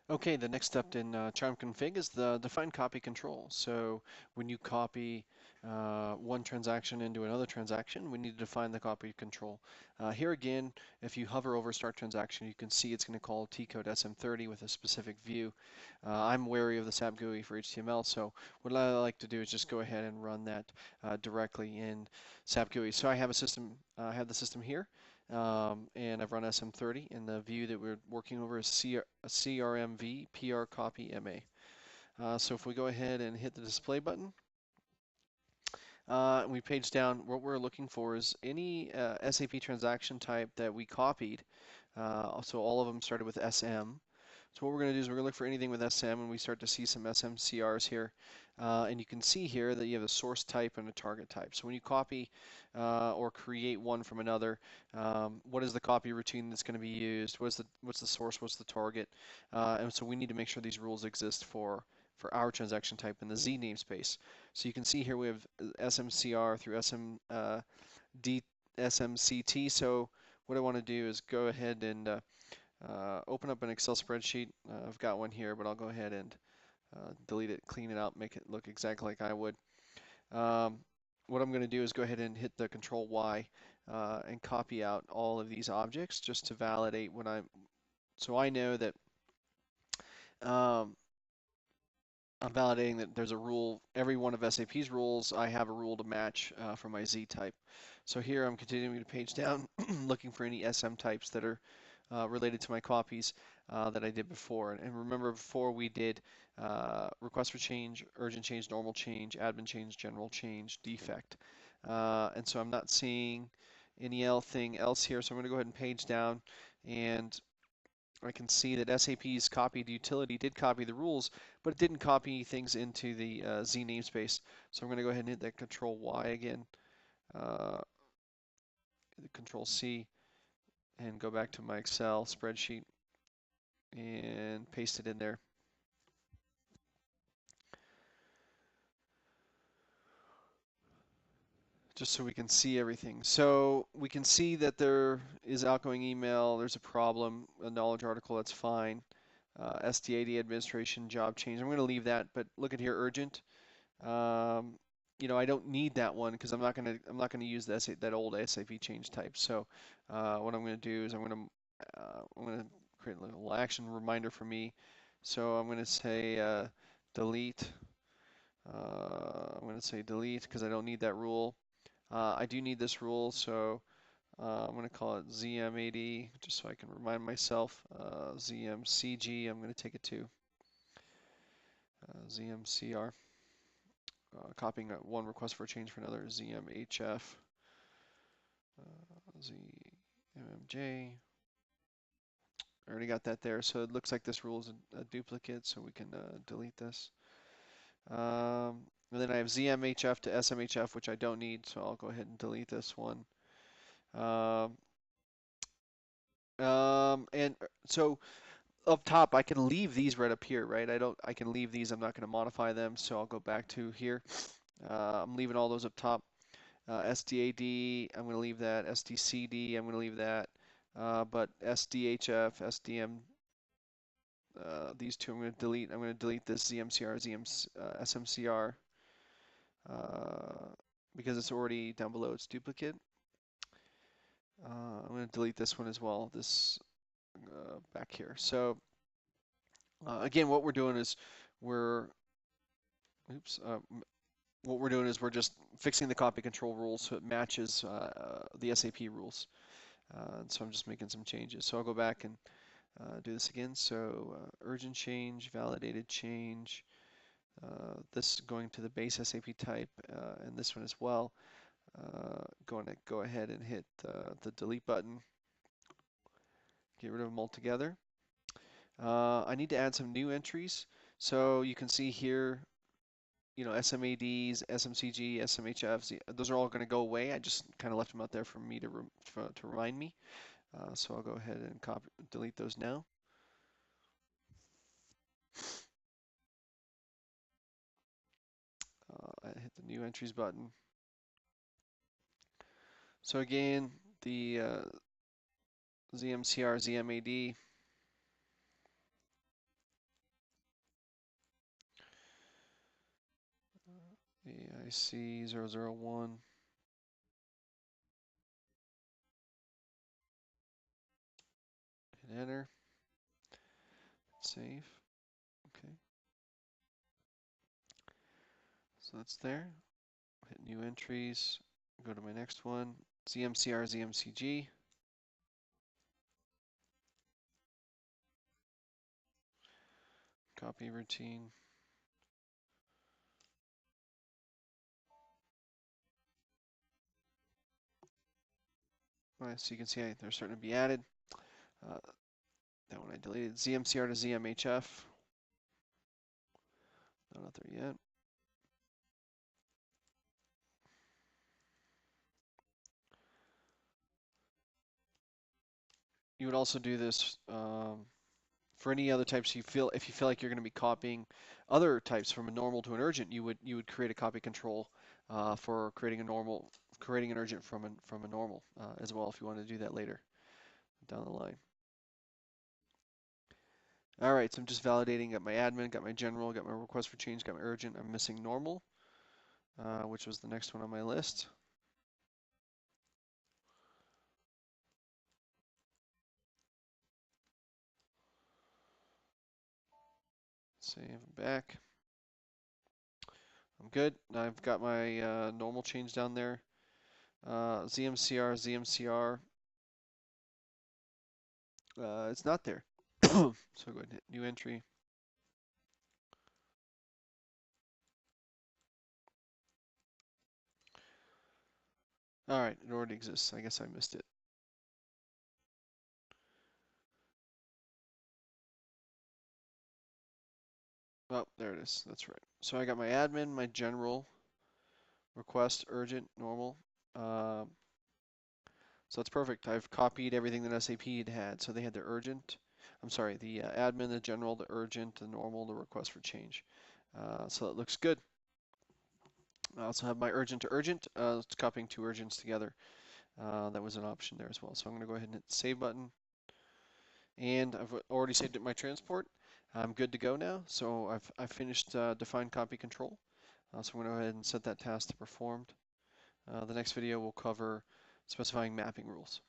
Okay, the next step in Charm config is the define copy control. So when you copy one transaction into another transaction, we need to define the copy control. Here again, if you hover over start transaction, you can see it's going to call T-code SM30 with a specific view. I'm wary of the SAP GUI for HTML, so what I like to do is just go ahead and run that directly in SAP GUI. So I have a system, I have the system here. And I've run SM30, and the view that we're working over is CRMV PR copy MA. So if we go ahead and hit the display button, and we page down, what we're looking for is any SAP transaction type that we copied. So all of them started with SM. So what we're going to do is we're going to look for anything with SM, and we start to see some SMCRs here. And you can see here that you have a source type and a target type. So when you copy or create one from another, what is the copy routine that's going to be used? What's the source? What's the target? And so we need to make sure these rules exist for our transaction type in the Z namespace. So you can see here we have SMCR through SMCT. So what I want to do is go ahead and open up an Excel spreadsheet. I've got one here, but I'll go ahead and delete it, clean it out, make it look exactly like I would. Um, what I'm going to do is go ahead and hit the Control Y and copy out all of these objects just to validate when so I know that um, I'm validating that there's a rule, every one of SAP's rules, I have a rule to match for my Z type. So here I'm continuing to page down, looking for any SM types that are related to my copies that I did before. And remember, before we did request for change, urgent change, normal change, admin change, general change, defect. And so I'm not seeing anything else here. So I'm going to go ahead and page down, and I can see that SAP's copied utility did copy the rules, but it didn't copy things into the Z namespace. So I'm going to go ahead and hit that Control Y again, uh, Control C, and go back to my Excel spreadsheet and paste it in there. Just so we can see everything. So we can see that there is outgoing email, there's a problem, a knowledge article, that's fine. SDAD administration job change. I'm going to leave that, but look at here, urgent. Um, I don't need that one because I'm not gonna use that old SAP change type. So what I'm gonna do is I'm gonna create a little action reminder for me. So I'm gonna say delete. I'm gonna say delete because I don't need that rule. I do need this rule, so I'm gonna call it ZM80 just so I can remind myself. ZMCG. I'm gonna take it to ZMCR. Copying one request for a change for another, ZMHF, ZMMJ. I already got that there, so it looks like this rule is a duplicate, so we can delete this. And then I have ZMHF to SMHF, which I don't need, so I'll go ahead and delete this one. Um, and so up top, I can leave these right up here, right? I can leave these, I'm not going to modify them, so I'll go back to here. I'm leaving all those up top. SDAD, I'm going to leave that. SDCD, I'm going to leave that. But SDHF, SDM, these two I'm going to delete. I'm going to delete this ZMCR, SMCR, because it's already down below its duplicate. I'm going to delete this one as well, this back here. So again, what we're doing is we're, oops, what we're doing is we're just fixing the copy control rules so it matches the SAP rules. So I'm just making some changes. So I'll go back and do this again. So urgent change, validated change, this going to the base SAP type, and this one as well. Going to go ahead and hit the delete button, get rid of them all together. I need to add some new entries. So you can see here, SMADs, SMCG, SMHFs, those are all going to go away. I just kind of left them out there for me to remind me. So I'll go ahead and delete those now. I hit the new entries button. So again, the ZMCR, ZMAD, IC001. Hit enter. Save. Okay. So that's there. Hit new entries. Go to my next one. ZMCR, ZMCG. Copy routine. So you can see they're starting to be added. That one I deleted. ZMCR to ZMHF. No, not there yet. You would also do this for any other types if you feel like you're going to be copying other types from a normal to an urgent, you would create a copy control for creating an urgent from a normal as well if you want to do that later down the line. All right, so I'm just validating. Got my admin, got my general, got my request for change, got my urgent. I'm missing normal, which was the next one on my list. Save back. I'm good. Now I've got my normal change down there. ZMCR, ZMCR. It's not there. So go ahead and hit new entry. All right, it already exists. I guess I missed it. Oh, there it is. That's right. So I got my admin, my general, request, urgent, normal. So that's perfect. I've copied everything that SAP had. So they had the urgent, I'm sorry, the admin, the general, the urgent, the normal, the request for change. So that looks good. I also have my urgent to urgent. It's copying two urgents together. That was an option there as well. So I'm going to go ahead and hit the save button. And I've already saved it in my transport. I'm good to go now. So I've finished define copy control. So I'm going to go ahead and set that task to performed. The next video will cover specifying mapping rules.